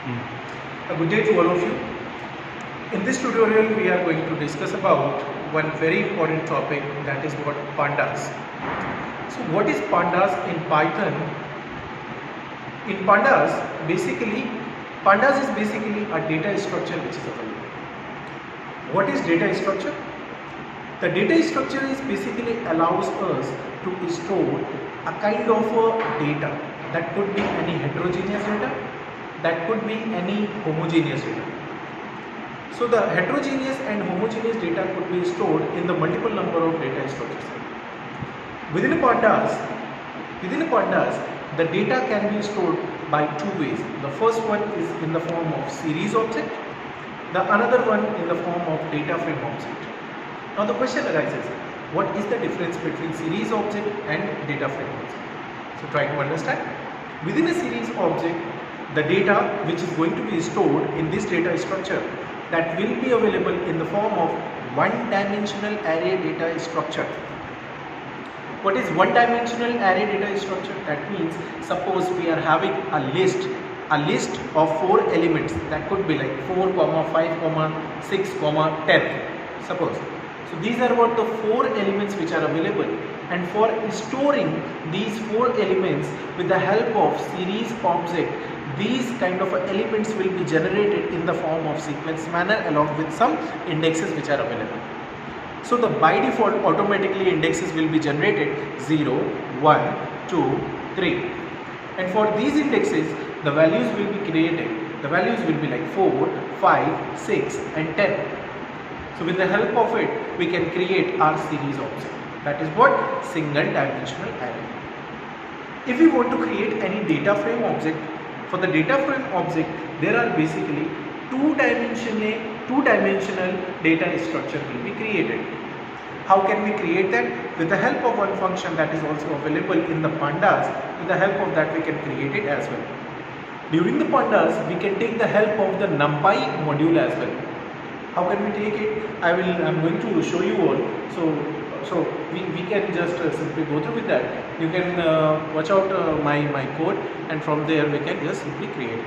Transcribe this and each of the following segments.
A good day to all of you. In this tutorial, we are going to discuss about one very important topic, that is what pandas. So what is pandas in Python? In pandas is basically a data structure which is available. What is data structure? The data structure is basically allows us to store a kind of data. That could be any heterogeneous data, that could be any homogeneous data. So the heterogeneous and homogeneous data could be stored in the multiple number of data structures. Within pandas, the data can be stored by two ways. The first one is in the form of series object, the another one in the form of data frame object. Now the question arises, what is the difference between series object and data frame object? So try to understand. Within a series object, the data which is going to be stored in this data structure, that will be available in the form of one-dimensional array data structure. What is one-dimensional array data structure? That means suppose we are having a list of 4 elements, that could be like 4, 5, 6, 10, suppose. So these are what the 4 elements which are available, and for storing these 4 elements with the help of series object, these kind of elements will be generated in the form of sequence manner along with some indexes which are available. So the by default automatically indexes will be generated 0, 1, 2, 3, and for these indexes the values will be created. The values will be like 4, 5, 6 and 10. So with the help of it, we can create our series object. That is what single dimensional array. If we want to create any data frame object, for the data frame object, there are basically two-dimensional data structure will be created. How can we create that? With the help of one function that is also available in the pandas. With the help of that, we can create it as well. During the pandas, we can take the help of the NumPy module as well. How can we take it? I'm going to show you all. So we can just simply go through with that. You can watch out my code, and from there we can just simply create it.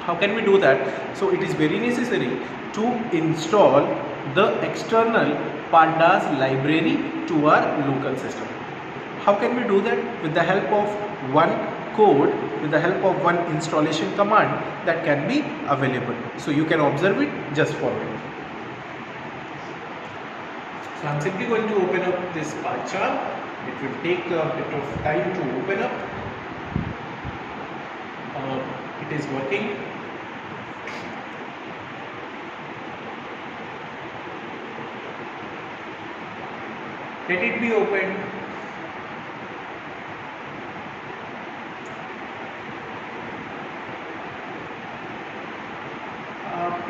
How can we do that? So it is very necessary to install the external pandas library to our local system. How can we do that? With the help of one code, with the help of one installation command that can be available. So you can observe it, just follow it. So I'm simply going to open up this PyCharm. It will take a bit of time to open up. It is working. Let it be opened.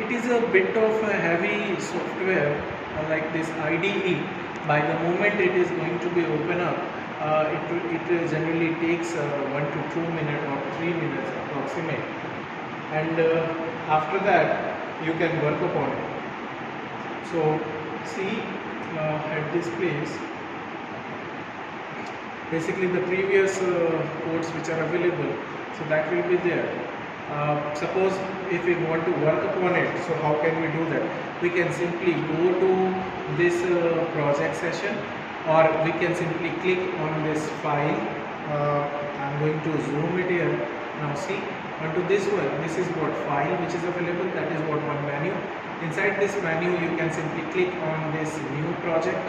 It is a bit of a heavy software like this IDE. By the moment it is going to be open up, it generally takes 1 to 2 minutes or 3 minutes approximate, and after that you can work upon it. So see at this place, basically the previous codes which are available, so that will be there. Suppose if we want to work upon it, so how can we do that? We can simply go to this project session, or we can simply click on this file. I'm going to zoom it here. Now see, onto this one, this is what file which is available, that is what one menu. Inside this menu you can simply click on this new project.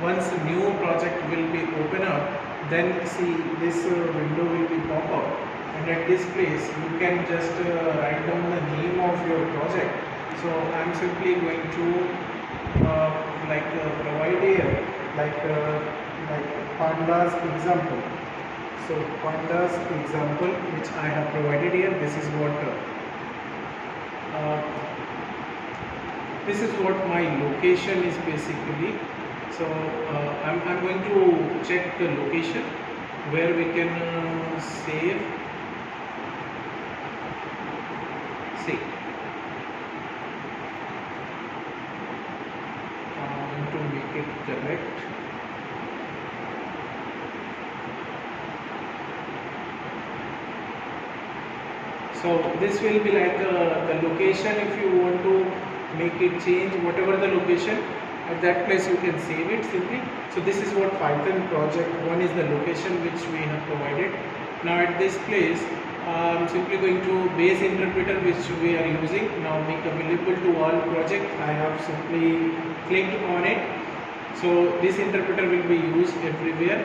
Once new project will be open up, then see this window will be pop up, and at this place you can just write down the name of your project. So I'm simply going to provide here like pandas example. So pandas example which I have provided here, this is what my location is basically. So I'm going to check the location where we can save. See, I'm going to make it correct. So this will be like the location. If you want to make it change whatever the location, at that place you can save it simply. So this is what Python project 1 is, the location which we have provided. Now at this place I'm simply going to base interpreter which we are using, now make available to all project. I have simply clicked on it. So this interpreter will be used everywhere.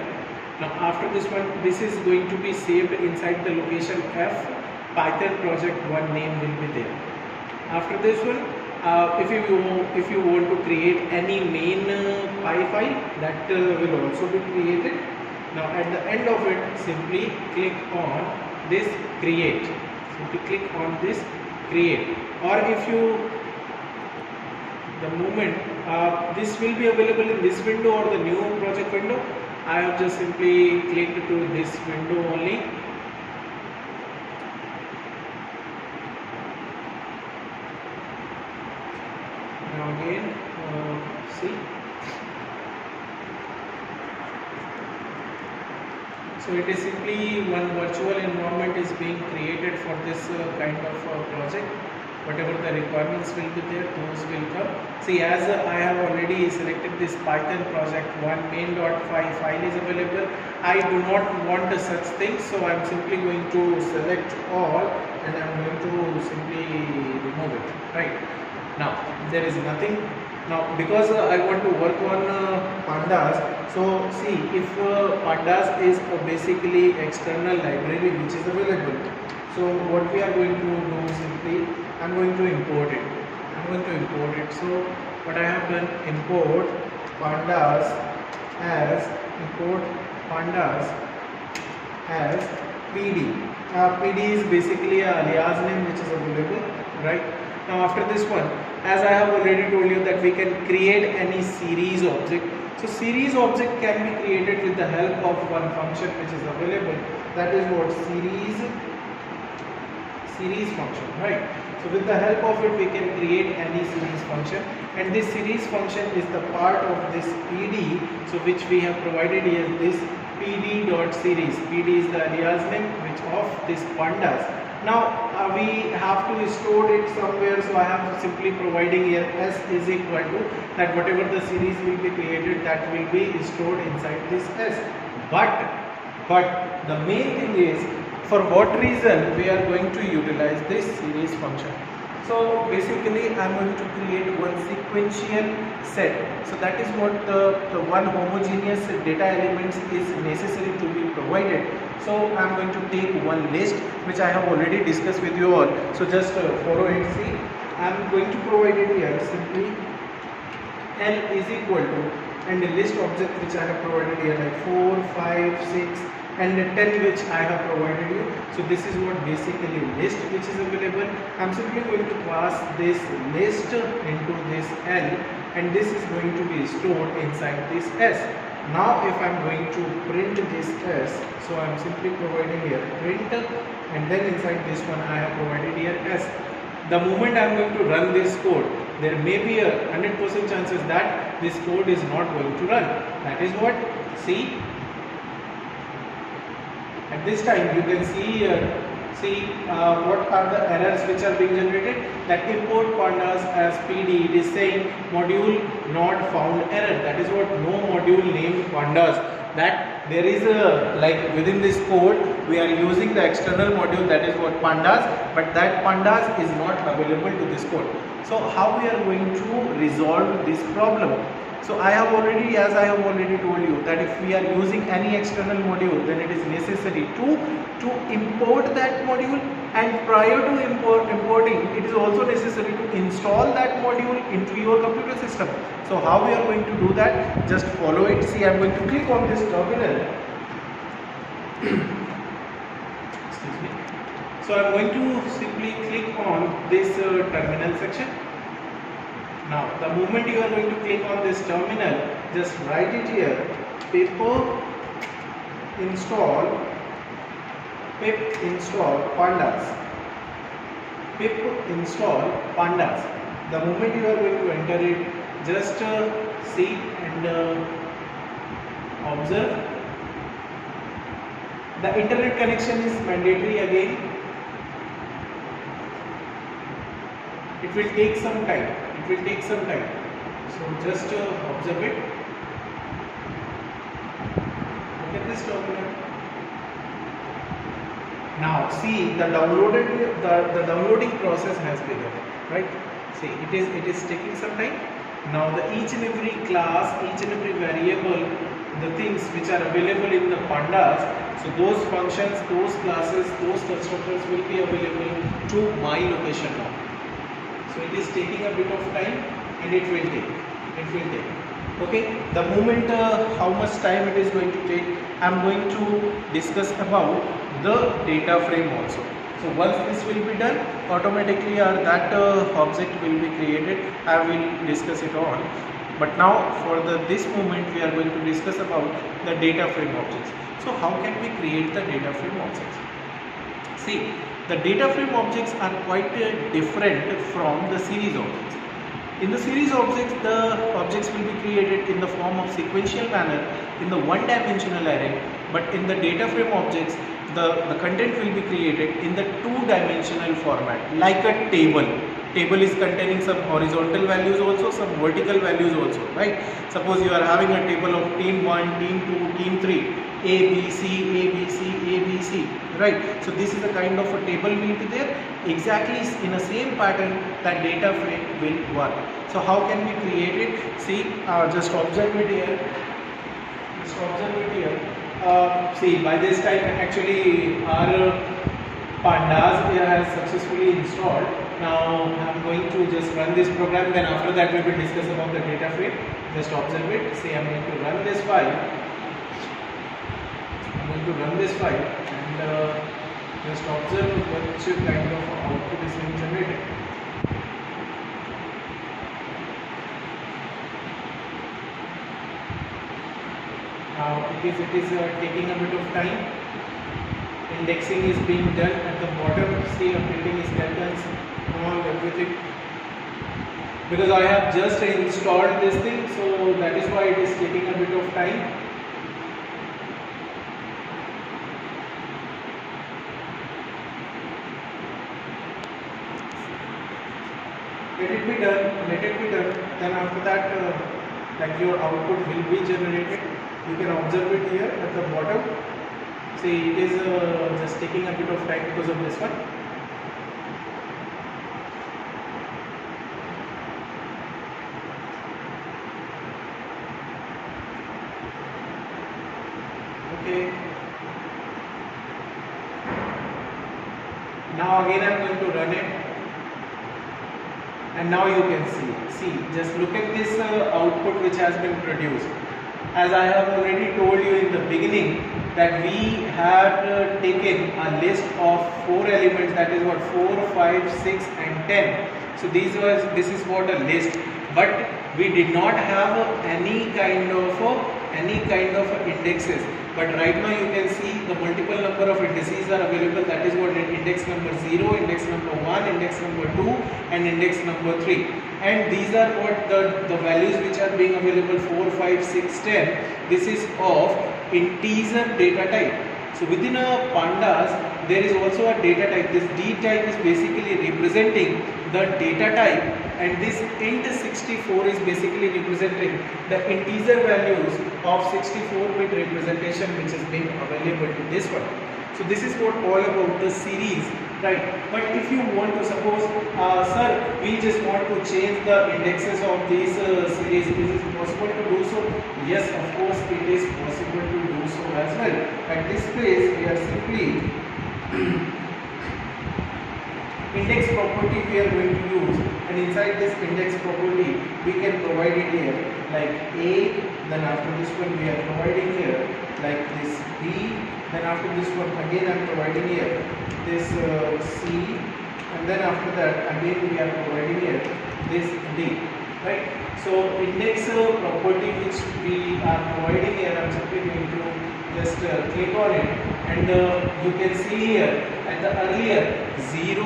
Now after this one, this is going to be saved inside the location F. Python project 1 name will be there. After this one, if you want to create any main Py file, that will also be created. Now at the end of it, simply click on this create. Simply click on this create. Or if you, the moment this will be available in this window or the new project window, I have just simply clicked to this window only. Now again, see. So it is simply one virtual environment is being created for this kind of project. Whatever the requirements will be there, those will come. See, as I have already selected this Python project 1 main.py file is available. I do not want such things, so I am simply going to select all and I am going to simply remove it. Right now, there is nothing. Now, because I want to work on pandas, so see, if pandas is basically external library which is available. So what we are going to do simply, I am going to import it. So what I have done, import pandas as PD. PD is basically a alias name which is available, right? Now after this one, as I have already told you that we can create any series object. So series object can be created with the help of one function which is available. That is what series function, right? So with the help of it we can create any series function, and this series function is the part of this PD, so which we have provided here, this pd.series. PD is the alias name which of this pandas. Now we have to store it somewhere, so I am simply providing here s is equal to that whatever the series will be created, that will be stored inside this s. But the main thing is, for what reason we are going to utilize this series function. So basically I am going to create one sequential set. So that is what the one homogeneous data elements is necessary to be provided. So I am going to take one list which I have already discussed with you all. So just follow it. See, I am going to provide it here simply L is equal to, and the list object which I have provided here like 4, 5, 6 and 10 which I have provided you. So this is what basically list which is available. I am simply going to pass this list into this L, and this is going to be stored inside this S. Now if I am going to print this S, so I am simply providing here print, and then inside this one I have provided here S. The moment I am going to run this code, there may be a 100% chances that this code is not going to run. That is what, see, at this time you can see here, what are the errors which are being generated. That import pandas as PD, it is saying module not found error. That is what, no module named pandas. That there is a, like within this code we are using the external module, that is what pandas, but that pandas is not available to this code. So how we are going to resolve this problem? So I have already, as I have already told you, that if we are using any external module, then it is necessary to import that module, and prior to importing, it is also necessary to install that module into your computer system. So how we are going to do that? Just follow it. See, I am going to click on this terminal. Excuse me. So I am going to simply click on this terminal section. Now the moment you are going to click on this terminal, just write it here, pip install pandas, pip install pandas. The moment you are going to enter it, just see and observe. The internet connection is mandatory again. It will take some time. It will take some time. So just observe it. Look at this terminal. Now see the downloading process has begun, right? See it is taking some time. Now the each and every class, each and every variable, the things which are available in the pandas, so those functions, those classes, those constructors will be available to my location now. So it is taking a bit of time and it will take. Okay, the moment how much time it is going to take, I am going to discuss about the data frame also. So once this will be done, automatically that object will be created. I will discuss it on. But now for this moment we are going to discuss about the data frame objects. So how can we create the data frame objects? See, the data frame objects are quite different from the series objects. In the series objects, the objects will be created in the form of sequential manner in the one-dimensional array, but in the data frame objects, the content will be created in the two-dimensional format, like a table. Table is containing some horizontal values also, some vertical values also, right? Suppose you are having a table of team 1, team 2, team 3, A, B, C, A, B, C, A, B, C, right? So this is a kind of a table will be there. Exactly in the same pattern that data frame will work. So how can we create it? See, just observe it here. Just observe it here. See, by this time actually our pandas here has successfully installed. Now I am going to just run this program, then after that we will discuss about the data frame. Just observe it. See, I am going to run this file. And just observe which kind of output is being generated. Now it is taking a bit of time. Indexing is being done at the bottom. See, updating is done, all everything. Because I have just installed this thing, so that is why it is taking a bit of time. Let it be done. Then after that, like your output will be generated. You can observe it here at the bottom. See, it is just taking a bit of time because of this one. Okay. Now again I am going to run it. And now you can see, just look at this output which has been produced. As I have already told you in the beginning that we had taken a list of 4 elements, that is what 4, 5, 6 and 10. So this is what a list, but we did not have any kind of indexes. But right now you can see the multiple number of indices are available. That is what index number 0, index number 1, index number 2 and index number 3. And these are what the values which are being available 4, 5, 6, 10. This is of integer data type. So within a pandas there is also a data type. This D type is basically representing the data type, and this int 64 is basically representing the integer values of 64-bit representation which is being available to this one. So this is what all about the series, right? But if you want to suppose, sir, we just want to change the indexes of these series, is it possible to do so? Yes, of course it is possible to do so as well. At this place we are simply index property we are going to use, and inside this index property we can provide it here like A, then after this one we are providing here like this B, then after this one again I am providing here this C, and then after that again we are providing here this D, right? So index property which we are providing here, I am simply going to just click on it, and you can see here at the earlier 0,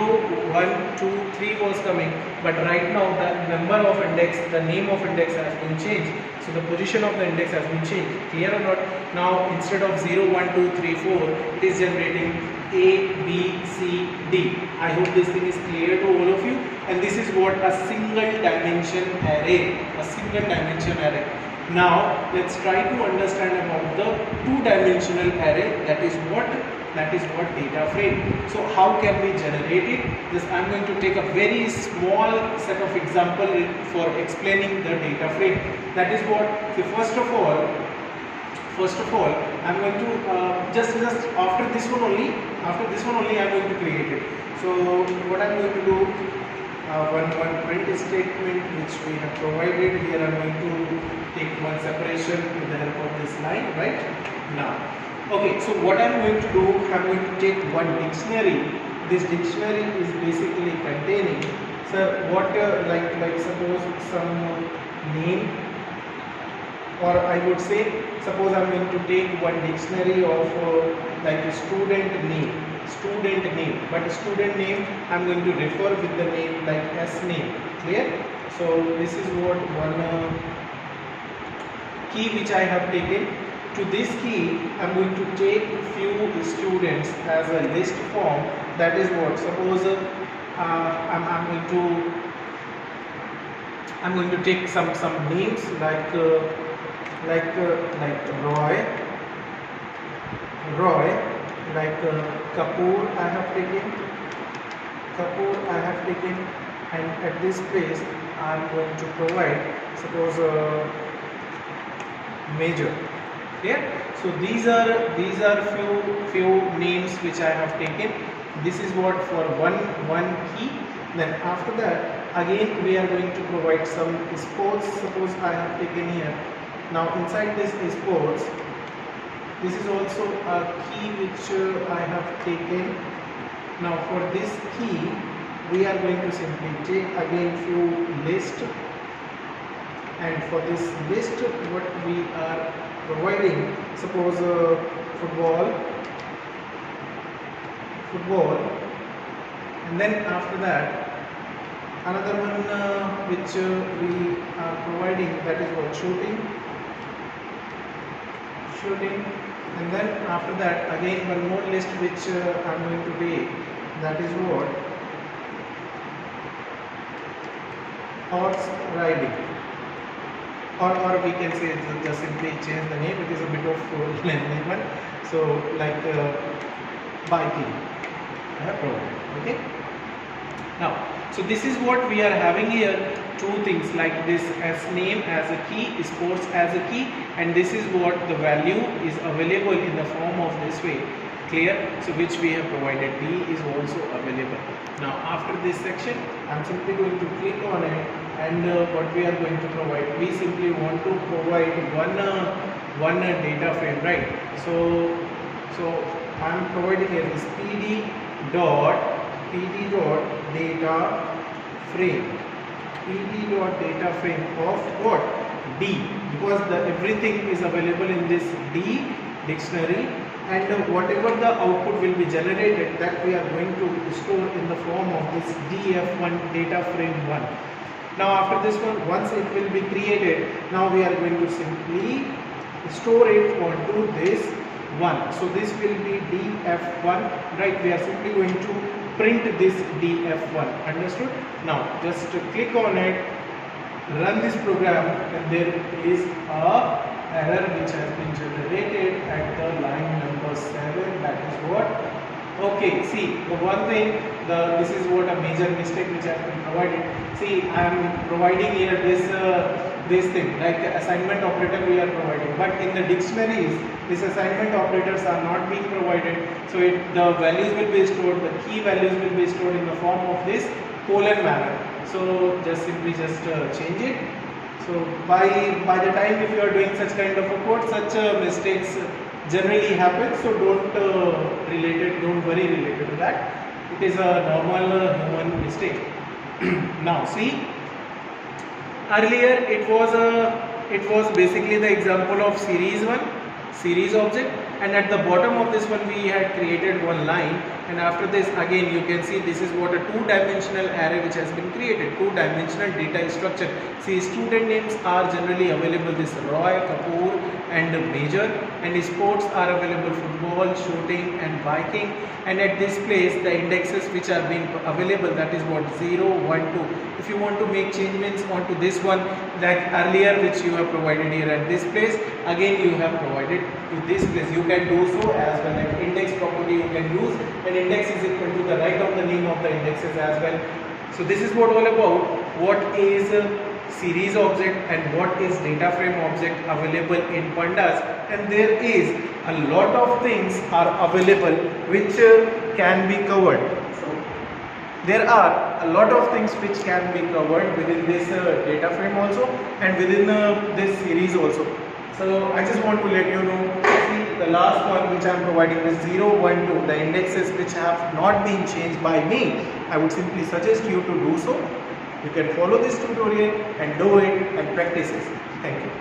1, 2, 3 was coming, but right now the number of index, the name of index has been changed. So the position of the index has been changed. Clear or not? Now instead of 0, 1, 2, 3, 4, it is generating A, B, C, D. I hope this thing is clear to all of you. and this is what a single dimension array, a single dimension array. Now let's try to understand about the two-dimensional array. That is what data frame. So how can we generate it? Just I'm going to take a very small set of example for explaining the data frame. That is what. So first of all I'm going to just after this one only I'm going to create it. So what I'm going to do, one print statement which we have provided here. I'm going to take one separation with the help of this line right now. Okay, so what I'm going to do, I'm going to take one dictionary. This dictionary is basically containing, what like suppose some name, or I would say, suppose I'm going to take one dictionary of like a student name, but student name I'm going to refer with the name like S name. Clear? So this is what one key which I have taken. To this key I'm going to take few students as a list form. That is what, suppose I'm going to take some names like Roy, like Kapoor I have taken, and at this place I am going to provide, suppose Major. Clear? So these are few names which I have taken. This is what for one key. Then after that again we are going to provide some sports. Suppose I have taken here. Now inside this sports, this is also a key which I have taken. Now for this key we are going to simply take again few list, and for this list what we are providing, suppose football, and then after that another one which we are providing, that is what shooting, and then after that again one more list which I am going to take, that is what horse riding, or we can say just simply change the name. It is a bit of lengthy one, so like biking I have provided. Okay, now so this is what we are having here, two things like this as name as a key, sports as a key, and this is what the value is available in the form of this way. Clear? So which we have provided, D is also available. Now after this section I am simply going to click on it, and what we are going to provide, we simply want to provide one data frame, right? So I am providing here this pd dot data frame of what, D, because everything is available in this D dictionary, and whatever the output will be generated, that we are going to store in the form of this df1 data frame 1. Now after this one, once it will be created, now we are going to simply store it onto this one. So this will be df1, right? We are simply going to print this df1. Understood? Now just click on it, run this program, and there is a error which has been generated at the line number 7. That is what, okay, see the one thing, this is what a major mistake which has been provided. See, I am providing here this thing like assignment operator we are providing, but in the dictionaries these assignment operators are not being provided. So the values will be stored, the key values will be stored in the form of this colon manner. So just simply change it. So by the time if you are doing such kind of a code, such mistakes generally happen. So don't worry related to that. It is a normal human mistake. Now see, earlier it was basically the example of series object. and at the bottom of this one we had created one line, and after this again you can see this is what a two-dimensional array which has been created, two-dimensional data structure. See, student names are generally available, this Roy, Kapoor and Major, and sports are available football, shooting and biking, and at this place the indexes which are being available, that is what 0, 1, 2. If you want to make changements onto this one like earlier which you have provided here at this place, again you have provided to this place, you can do so as well. Like index property you can use, and index is equal to the write down the name of the indexes as well. So this is what all about what is series object and what is data frame object available in pandas, and there is a lot of things are available which can be covered. So there are a lot of things which can be covered within this data frame also, and within this series also. So I just want to let you know, see the last one which I am providing is 0, 1, 2, the indexes which have not been changed by me. I would simply suggest you to do so. You can follow this tutorial and do it and practice it. Thank you.